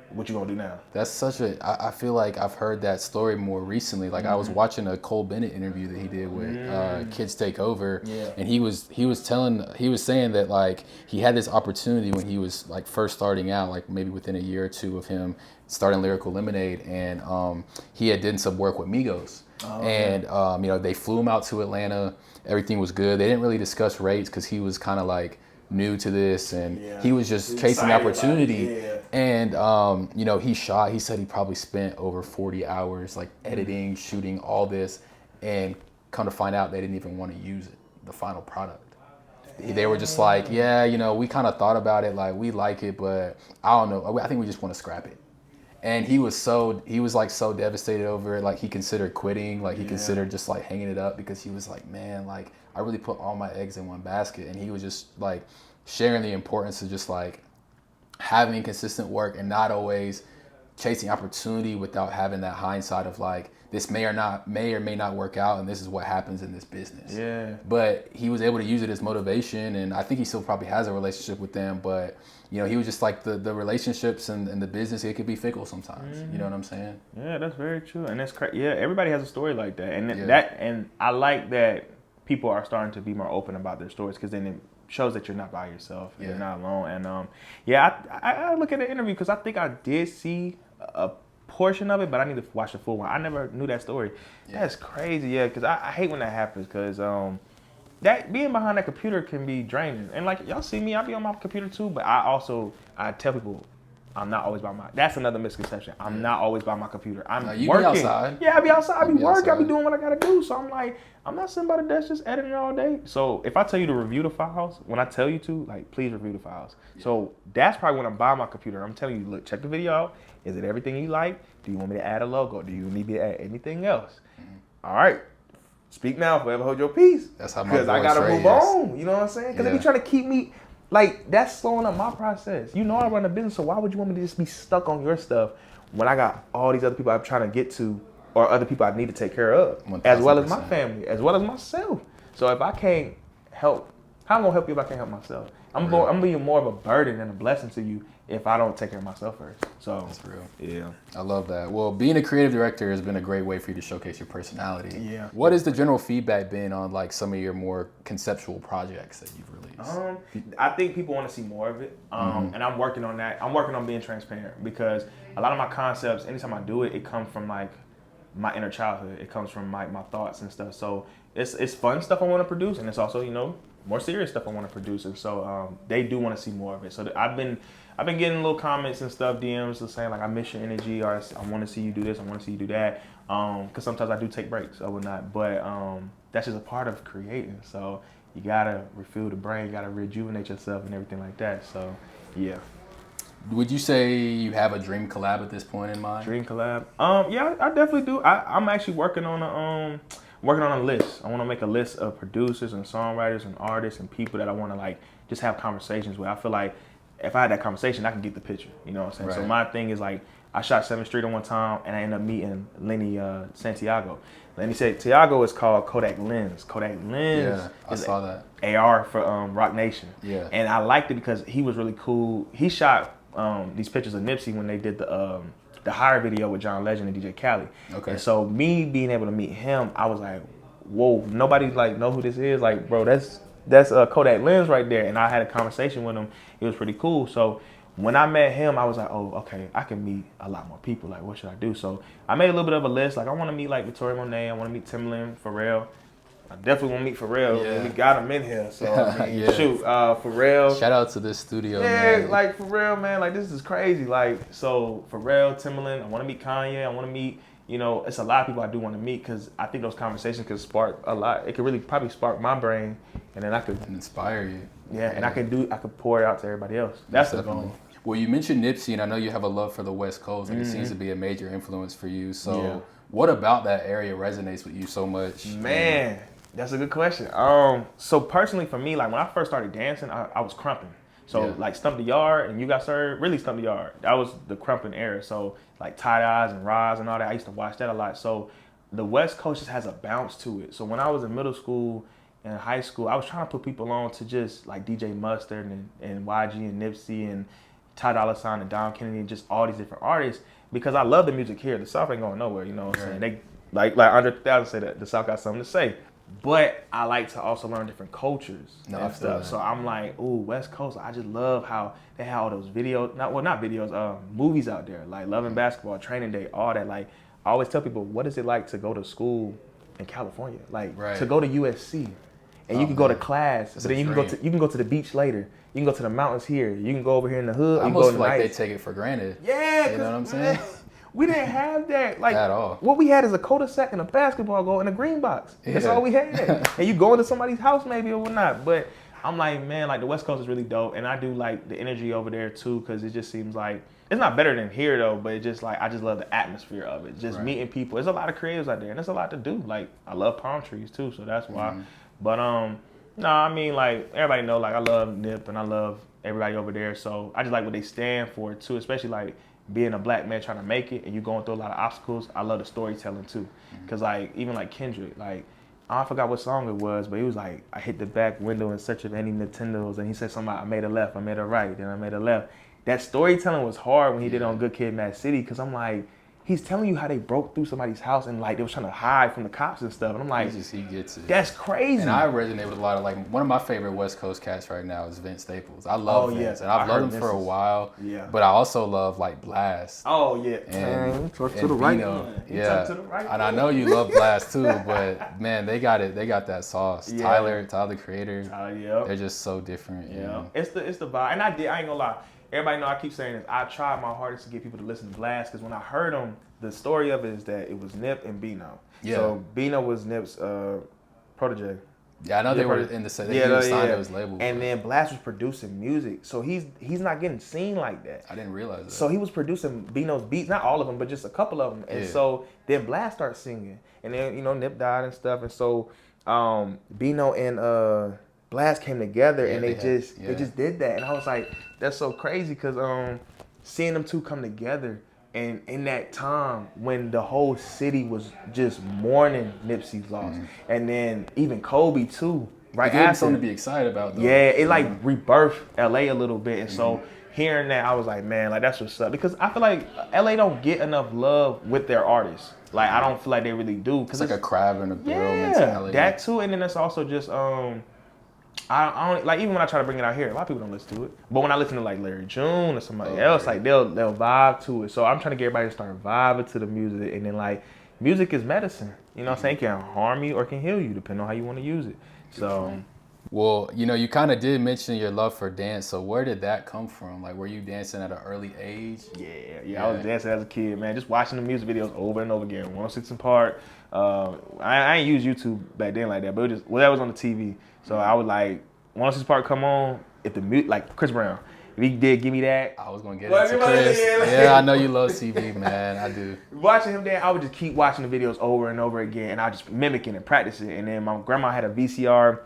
what you gonna do now? That's such a. I feel like I've heard that story more recently. Like I was watching a Cole Bennett interview that he did with Kids Take Over, and he was saying that like he had this opportunity when he was like first starting out, like maybe within a year or two of him starting Lyrical Lemonade, and he had done some work with Migos, and you know, they flew him out to Atlanta. Everything was good. They didn't really discuss rates because he was kind of like new to this, and he was just chasing opportunity. And you know, he said he probably spent over 40 hours like editing, shooting all this, and come to find out they didn't even want to use it, the final product. They were just like, yeah, you know, we kind of thought about it, like we like it, but I don't know, I think we just want to scrap it. And he was like so devastated over it, like he considered quitting, like he considered just like hanging it up, because he was like, man, like I really put all my eggs in one basket. And he was just like sharing the importance of just like having consistent work and not always chasing opportunity without having that hindsight of like, this may or may not work out, and this is what happens in this business. Yeah. But he was able to use it as motivation, and I think he still probably has a relationship with them, but you know, he was just like the relationships and the business, it could be fickle sometimes. You know what I'm saying? Yeah, that's very true. And that's crazy. Yeah, everybody has a story like that. And and I like that people are starting to be more open about their stories, because then it shows that you're not by yourself. You're not alone. And I look at the interview because I think I did see a portion of it, but I need to watch the full one. I never knew that story. That's crazy. Yeah, because I hate when that happens, because that being behind that computer can be draining. And like y'all see me, I be on my computer too, but I tell people I'm not always by my. That's another misconception. I'm not always by my computer. I'm working. Be outside. Yeah, I be outside. I be working. I be doing what I gotta do. So I'm like, I'm not sitting by the desk just editing all day. So if I tell you to review the files, when I tell you to, like, please review the files. So that's probably when I'm by my computer. I'm telling you, look, check the video out. Is it everything you like? Do you want me to add a logo? Do you need me to add anything else? All right. Speak now, forever hold your peace. That's how my Because I gotta move on. You know what I'm saying? Because they be trying to keep me. Like, that's slowing up my process. You know I run a business, so why would you want me to just be stuck on your stuff when I got all these other people I'm trying to get to, or other people I need to take care of, 1000%. As well as my family, as well as myself. So if I can't help, how am I gonna help you if I can't help myself? I'm being more of a burden than a blessing to you if I don't take care of myself first. So that's real. Yeah. I love that. Well, being a creative director has been a great way for you to showcase your personality. Yeah. What has the general feedback been on like some of your more conceptual projects that you've released? I think people want to see more of it. And I'm working on that. I'm working on being transparent, because a lot of my concepts, anytime I do it, it comes from like my inner childhood. It comes from my thoughts and stuff. So it's fun stuff I want to produce, and it's also, you know, more serious stuff I want to produce. And so they do want to see more of it. So I've been getting little comments and stuff, DMs saying like, I miss your energy, or I want to see you do this, I want to see you do that. Because sometimes I do take breaks or whatnot, but that's just a part of creating. So you gotta refuel the brain, you gotta rejuvenate yourself and everything like that. So yeah. Would you say you have a dream collab at this point in mind? Dream collab? Yeah, I definitely do. I'm actually working on a list. I want to make a list of producers and songwriters and artists and people that I want to like just have conversations with. I feel like if I had that conversation, I can get the picture. You know what I'm saying? Right. So my thing is like, I shot 7th Street on one time, and I ended up meeting Lenny Santiago. Lenny Santiago is called Kodak Lens. Kodak Lens. Yeah, I saw that. AR for Rock Nation. Yeah. And I liked it because he was really cool. He shot these pictures of Nipsey when they did the Higher video with John Legend and DJ Khaled. Okay. And so me being able to meet him, I was like, whoa, nobody like know who this is. Like, bro, that's Kodak Lens right there. And I had a conversation with him. It was pretty cool. So when I met him, I was like, oh, okay, I can meet a lot more people. Like, what should I do? So I made a little bit of a list. Like, I want to meet like Victoria Monet. I want to meet Timbaland, Pharrell. I definitely want to meet Pharrell. Yeah. We got him in here. So, I mean, shoot, Pharrell. Shout out to this studio, man. man. Like, Pharrell, man, like, this is crazy. Like, so, Pharrell, Timbaland, I want to meet Kanye. I want to meet, you know, it's a lot of people I do want to meet, because I think those conversations could spark a lot. It could really probably spark my brain, and then I could inspire you. Yeah, and I could pour it out to everybody else. That's the goal. Well, you mentioned Nipsey, and I know you have a love for the West Coast, and it seems to be a major influence for you. So what about that area resonates with you so much? Man, that's a good question. So personally for me, like when I first started dancing, I was crumping. So like Stump the Yard and You Got Served, really Stump the Yard. That was the crumping era. So like Tie Dyes and Roz and all that, I used to watch that a lot. So the West Coast just has a bounce to it. So when I was in middle school and high school, I was trying to put people on to just like DJ Mustard and YG and Nipsey and Ty Dolla $ign and Dom Kennedy and just all these different artists because I love the music here. The South ain't going nowhere, you know what I'm saying? They like Andre 3000 said that the South got something to say. But I like to also learn different cultures and stuff. So I'm like, ooh, West Coast. I just love how they have all those videos, not videos, movies out there, like Love and Basketball, Training Day, all that. Like I always tell people, what is it like to go to school in California? Like to go to USC. And you can go to class, but then you can go to the beach later. You can go to the mountains here. You can go over here in the hood. I almost feel like they take it for granted. Yeah, you know what I'm saying? We didn't have that like at all. What we had is a cul-de-sac and a basketball goal and a green box. That's all we had. And you go into somebody's house maybe or whatnot. But I'm like, man, like the West Coast is really dope, and I do like the energy over there too, because it just seems like it's not better than here though. But it just like I just love the atmosphere of it. Just meeting people. There's a lot of creatives out there, and there's a lot to do. Like I love palm trees too, so that's why. But no, I mean like everybody know like I love Nip and I love everybody over there. So I just like what they stand for too, especially like being a black man trying to make it and you going through a lot of obstacles. I love the storytelling too, because like even like Kendrick, like I forgot what song it was, but he was like, I hit the back window in search of any Nintendos, and he said something like, I made a left, I made a right, then I made a left. That storytelling was hard when he did it on Good Kid, Mad City, because I'm like, he's telling you how they broke through somebody's house and like they was trying to hide from the cops and stuff. And I'm like, he gets it. That's crazy. And I resonate with a lot of like one of my favorite West Coast cats right now is Vince Staples. I love Vince, and I've loved him for a while. Yeah. But I also love like Blast. Oh yeah. And to the right. Yeah. To the right. And I know you love Blast too, but man, they got it. They got that sauce. Yeah. Tyler the Creator. They're just so different. Yeah. You know? It's the vibe. And I ain't gonna lie. Everybody know I keep saying this. I tried my hardest to get people to listen to Blast because when I heard them, the story of it is that it was Nip and Bino. Yeah. So Bino was Nip's protege. Yeah, I know they were in the same. They signed to his label. And then Blast was producing music, so he's not getting seen like that. I didn't realize that. So he was producing Bino's beats, not all of them, but just a couple of them. And so then Blast started singing, and then Nip died and stuff, and so Bino and Blast came together, and they just did that, and I was like, that's so crazy because seeing them two come together, and in that time when the whole city was just mourning Nipsey's loss, and then even Kobe too, right after. Something to be excited about though. Yeah, it like rebirthed LA a little bit, and so hearing that, I was like, man, like that's what's up, because I feel like LA don't get enough love with their artists. Like I don't feel like they really do, because it's like a crab and a barrel mentality. That too, and then it's also just I don't like, even when I try to bring it out here, a lot of people don't listen to it. But when I listen to like Larry June or somebody else, like they'll vibe to it. So I'm trying to get everybody to start vibing to the music, and then like music is medicine. You know what I'm saying? It can harm you or it can heal you depending on how you want to use it. So well, you kind of did mention your love for dance. So where did that come from? Like, were you dancing at an early age? Yeah. I was dancing as a kid, man. Just watching the music videos over and over again. 106 in Park. I ain't use YouTube back then like that, but that was on the TV. So I would like, 106 Park come on, if the music, like Chris Brown, if he did give me that. I was going to get into Chris. Yeah, I know you love TV, man. I do. Watching him there, I would just keep watching the videos over and over again, and I would just mimic it and practice it. And then my grandma had a VCR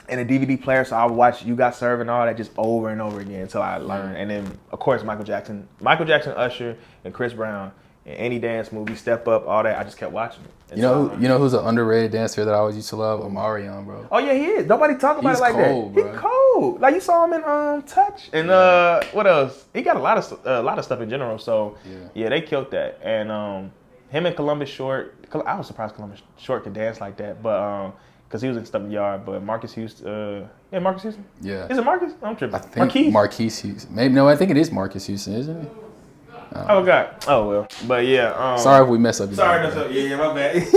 and a DVD player, so I would watch You Got Served and all that just over and over again until I learned. And then, of course, Michael Jackson, Usher, and Chris Brown. And any dance movie, Step Up, all that, I just kept watching it. And you know who's an underrated dancer that I always used to love? Omarion, bro. Oh yeah, he is. Nobody talk about it like cold, that. Bro. He's cold. Like you saw him in Touch, and what else? He got a lot of stuff in general. So yeah, they killed that. And him and Columbus Short. I was surprised Columbus Short could dance like that, but because he was in Stuff Yard. But Marcus Houston. Marcus Houston. Yeah. Is it Marcus? I'm tripping. I think Marquise Houston. Maybe no. I think it is Marcus Houston, isn't it? Oh God. Oh well. But yeah. Sorry if we mess up. Yeah, my bad.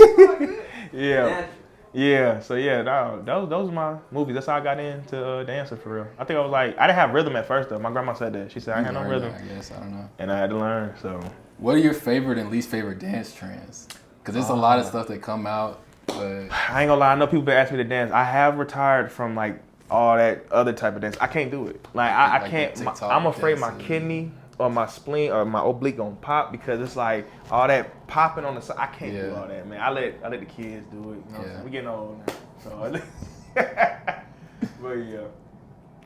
Yeah. So yeah, those are my movies. That's how I got into dancing for real. I think I was like, I didn't have rhythm at first though. My grandma said that. She said I had no rhythm. I guess I don't know. And I had to learn. So. What are your favorite and least favorite dance trends? Because there's a lot of stuff that come out. But I ain't gonna lie. I know people been asking me to dance. I have retired from like all that other type of dance. I can't do it. Like I can't. I'm afraid my kidney or my spleen or my oblique gonna pop, because it's like all that popping on the side. I can't do all that, man. I let the kids do it. You know we getting old now, so. But yeah.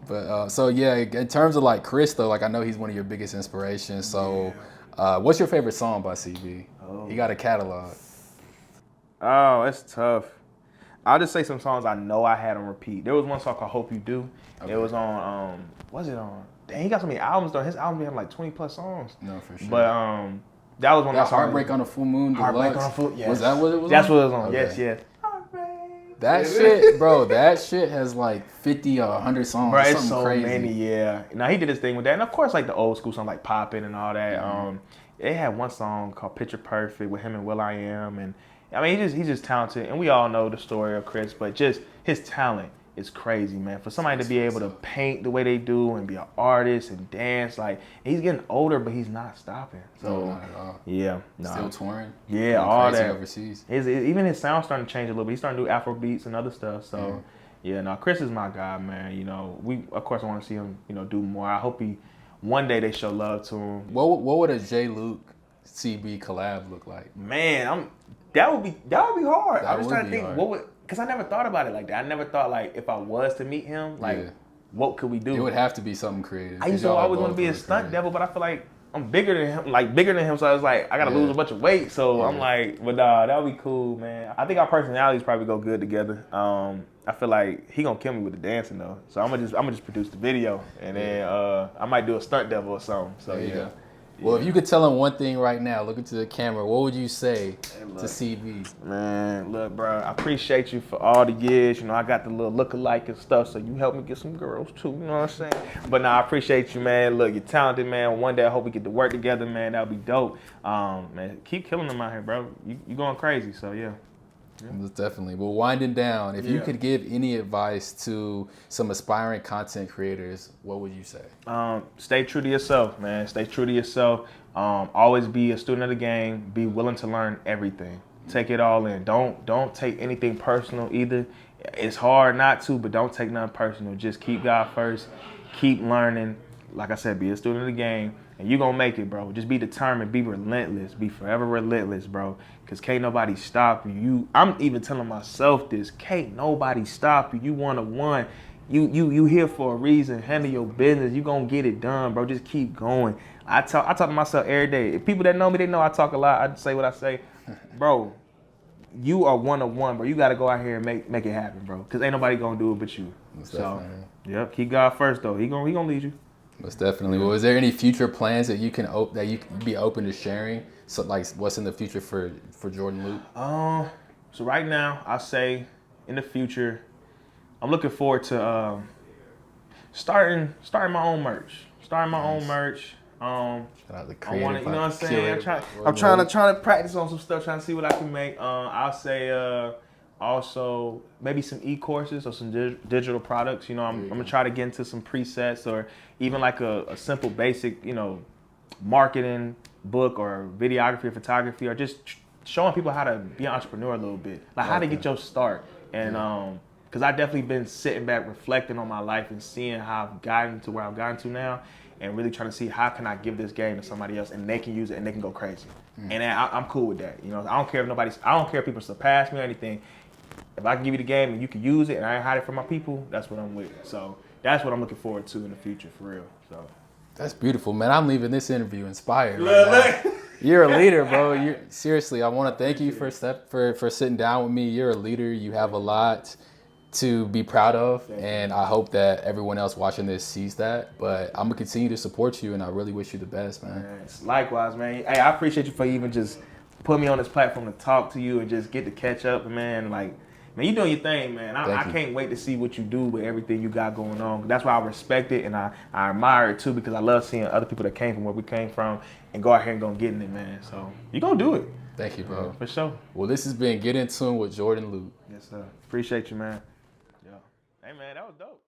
But so yeah, in terms of like Chris though, like I know he's one of your biggest inspirations. So, what's your favorite song by CB? He got a catalog. Oh, it's tough. I'll just say some songs I know I had on repeat. There was one song called "Hope You Do." Okay. It was on what's it on? Dang, he got so many albums though. His album had like 20 plus songs. No, for sure. But that was one of my Heartbreak on a Full Moon. Heartbreak Deluxe. on a Full. Yes. Was that what it was? That's on? what it was on. Okay. Yes, yes. Heartbreak. That shit, bro. That shit has like 50 or 100 songs. Bro, it's something so crazy. many. Yeah. Now he did his thing with that, and of course like the old school songs like Poppin' and all that. It had one song called "Picture Perfect" with him and will.i.am, and I mean he's just talented, and we all know the story of Chris, but just his talent is crazy, man. For somebody to be able to paint the way they do and be an artist and dance, like he's getting older, but he's not stopping. So No, not at all. yeah, Still touring. Yeah, all crazy that overseas. Even his sound's starting to change a little bit. He's starting to do Afro beats and other stuff. So yeah, no, Chris is my guy, man. You know, we of course I want to see him, you know, do more. I hope one day they show love to him. What would a J. Luke CB collab look like? Man, that would be hard. I was trying to think hard. because I never thought about it like that. I never thought like if I was to meet him, like what could we do? It would have to be something creative. I used to always want to be a stunt devil, but I feel like I'm bigger than him, so I was like, I gotta lose a bunch of weight. So I'm like, but that would be cool, man. I think our personalities probably go good together. I feel like he gonna kill me with the dancing though. So I'm gonna just produce the video, and then I might do a stunt devil or something. So yeah. Well, if you could tell him one thing right now, look into the camera, what would you say to CB? Man, look, bro, I appreciate you for all the years. You know, I got the little look-alike and stuff, so you helped me get some girls too, you know what I'm saying? But I appreciate you, man. Look, you're talented, man. One day I hope we get to work together, man. That would be dope. Man, keep killing them out here, bro. You going crazy, so yeah. Most definitely. Well, winding down, if you could give any advice to some aspiring content creators, what would you say? Stay true to yourself, man. Stay true to yourself. Always be a student of the game. Be willing to learn everything. Take it all in. Don't take anything personal either. It's hard not to, but don't take nothing personal. Just keep God first. Keep learning. Like I said, be a student of the game. And you're going to make it, bro. Just be determined. Be relentless. Be forever relentless, bro. Because can't nobody stop you. I'm even telling myself this. Can't nobody stop you. You 1-1. You here for a reason. Handle your business. You going to get it done, bro. Just keep going. I talk to myself every day. If people that know me, they know I talk a lot. I say what I say. Bro, you are 1-1, bro. You got to go out here and make it happen, bro. Because ain't nobody going to do it but you. So, yep. Keep God first, though. He gonna lead you. Most definitely. Well, is there any future plans that you can be open to sharing? So, like, what's in the future for Jordan Luke? So right now, I'll say in the future, I'm looking forward to starting my own merch. Starting my own merch. I want it. You know what I'm saying? I'm trying to practice on some stuff, trying to see what I can make. I'll say. Also, maybe some e-courses or some digital products. You know, I'm gonna try to get into some presets or even like a simple basic, you know, marketing book or videography or photography or just showing people how to be an entrepreneur a little bit, like how to get your start. And because I've definitely been sitting back reflecting on my life and seeing how I've gotten to where I've gotten to now, and really trying to see how can I give this game to somebody else and they can use it and they can go crazy. And I'm cool with that. You know, I don't care if people surpass me or anything. If I can give you the game and you can use it and I ain't hide it from my people, that's what I'm with. So that's what I'm looking forward to in the future, for real. So that's beautiful, man. I'm leaving this interview inspired right now. You're a leader, bro. Seriously, I want to thank you for sitting down with me. You're a leader. You have a lot to be proud of, and I hope that everyone else watching this sees that. But I'm gonna continue to support you, and I really wish you the best, man. Likewise, man. Hey, I appreciate you for even just putting me on this platform to talk to you and just get to catch up, man. Like, man, you doing your thing, man. I can't wait to see what you do with everything you got going on. That's why I respect it and I admire it too, because I love seeing other people that came from where we came from and go out here and go get in it, man. So you're gonna do it. Thank you, bro. For sure. Well, this has been Get In Tune with Jordan Luke. Yes, sir. Appreciate you, man. Yeah. Hey, man, that was dope.